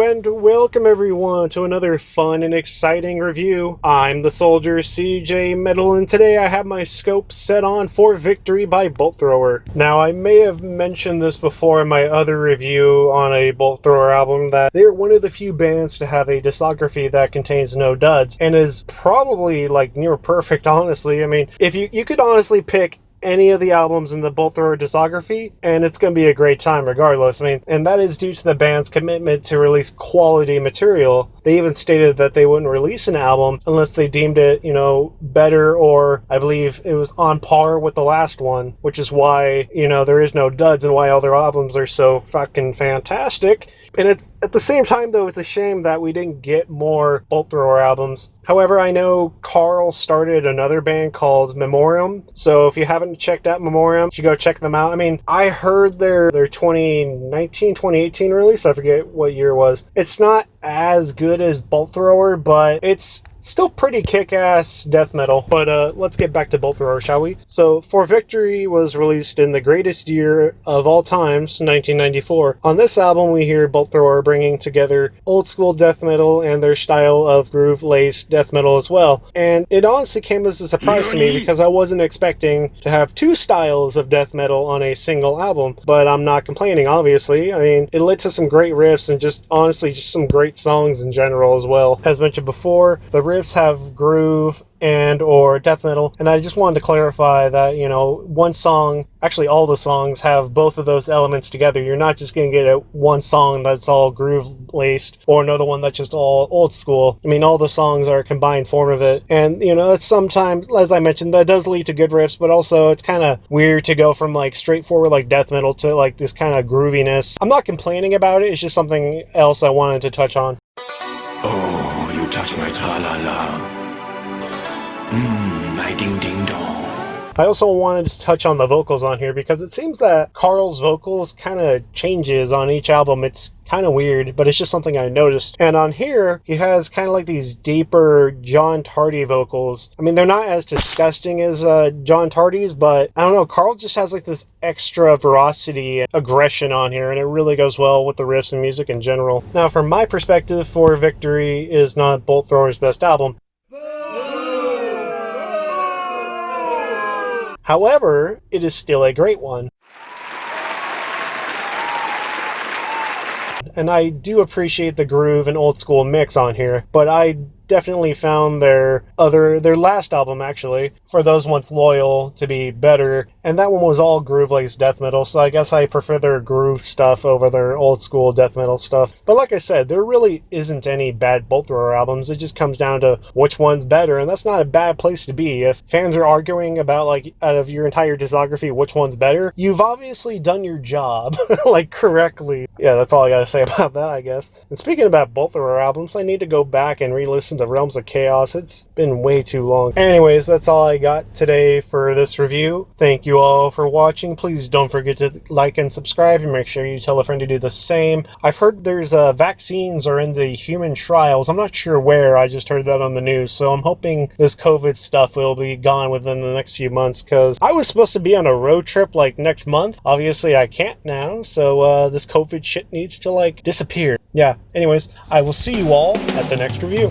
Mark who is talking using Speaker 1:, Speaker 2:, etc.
Speaker 1: And welcome everyone to another fun and exciting review. I'm the soldier CJ Metal, and today I have my scope set on For Victory by Bolt Thrower. Now, I may have mentioned this before in my other review on a Bolt Thrower album, that they're one of the few bands to have a discography that contains no duds, and is probably like near perfect, honestly. I mean, if you could honestly pick any of the albums in the Bolt Thrower discography, and it's going to be a great time regardless. I mean, and that is due to the band's commitment to release quality material. They even stated that they wouldn't release an album unless they deemed it, better, or I believe it was on par with the last one, which is why, there is no duds and why all their albums are so fucking fantastic. And it's at the same time, though, it's a shame that we didn't get more Bolt Thrower albums. However, I know Carl started another band called Memoriam, so if you haven't checked out Memoriam, you should go check them out. I mean, I heard their 2019, 2018 release, I forget what year it was. It's not as good as Bolt Thrower, but it's still pretty kick-ass death metal. But let's get back to Bolt Thrower, shall we? So, For Victory was released in the greatest year of all times, 1994. On this album, we hear Bolt Thrower bringing together old school death metal and their style of groove-laced death metal as well. And it honestly came as a surprise to me because I wasn't expecting to have two styles of death metal on a single album. But I'm not complaining, obviously. I mean, it led to some great riffs and just some great songs in general as well. As mentioned before, the riffs have groove and or death metal, and I just wanted to clarify that one song, actually all the songs, have both of those elements together. You're not just gonna get one song that's all groove laced or another one that's just all old school. I mean, all the songs are a combined form of it, and it's sometimes, as I mentioned, that does lead to good riffs, but also it's kind of weird to go from like straightforward like death metal to like this kind of grooviness. I'm not complaining about it, it's just something else I wanted to touch on.
Speaker 2: Oh, you touch my tra-la-la. My ding-ding-dong.
Speaker 1: I also wanted to touch on the vocals on here because it seems that Carl's vocals kind of changes on each album. It's kind of weird, but it's just something I noticed. And on here, he has kind of like these deeper John Tardy vocals. I mean, they're not as disgusting as John Tardy's, but I don't know, Carl just has like this extra veracity and aggression on here, and it really goes well with the riffs and music in general. Now, from my perspective, For Victory is not Bolt Thrower's best album. However, it is still a great one. And I do appreciate the groove and old school mix on here, but I definitely found their last album, actually, For Those Once Loyal, to be better, and that one was all groove-laced death metal, so I guess I prefer their groove stuff over their old school death metal stuff. But like I said, there really isn't any bad Bolt Thrower albums. It just comes down to which one's better, and that's not a bad place to be. If fans are arguing about, like, out of your entire discography, which one's better, you've obviously done your job, like, correctly. Yeah, that's all I gotta say about that, I guess. And speaking about Bolt Thrower albums, I need to go back and re-listen to Realms of Chaos. It's been way too long. Anyways, that's all I got today for this review. Thank you all for watching. Please don't forget to like and subscribe, and make sure you tell a friend to do the same. I've heard there's vaccines are in the human trials. I'm not sure where. I just heard that on the news, so I'm hoping this COVID stuff will be gone within the next few months, because I was supposed to be on a road trip like next month. Obviously I can't now, so this COVID shit needs to like disappear. Yeah, anyways, I will see you all at the next review.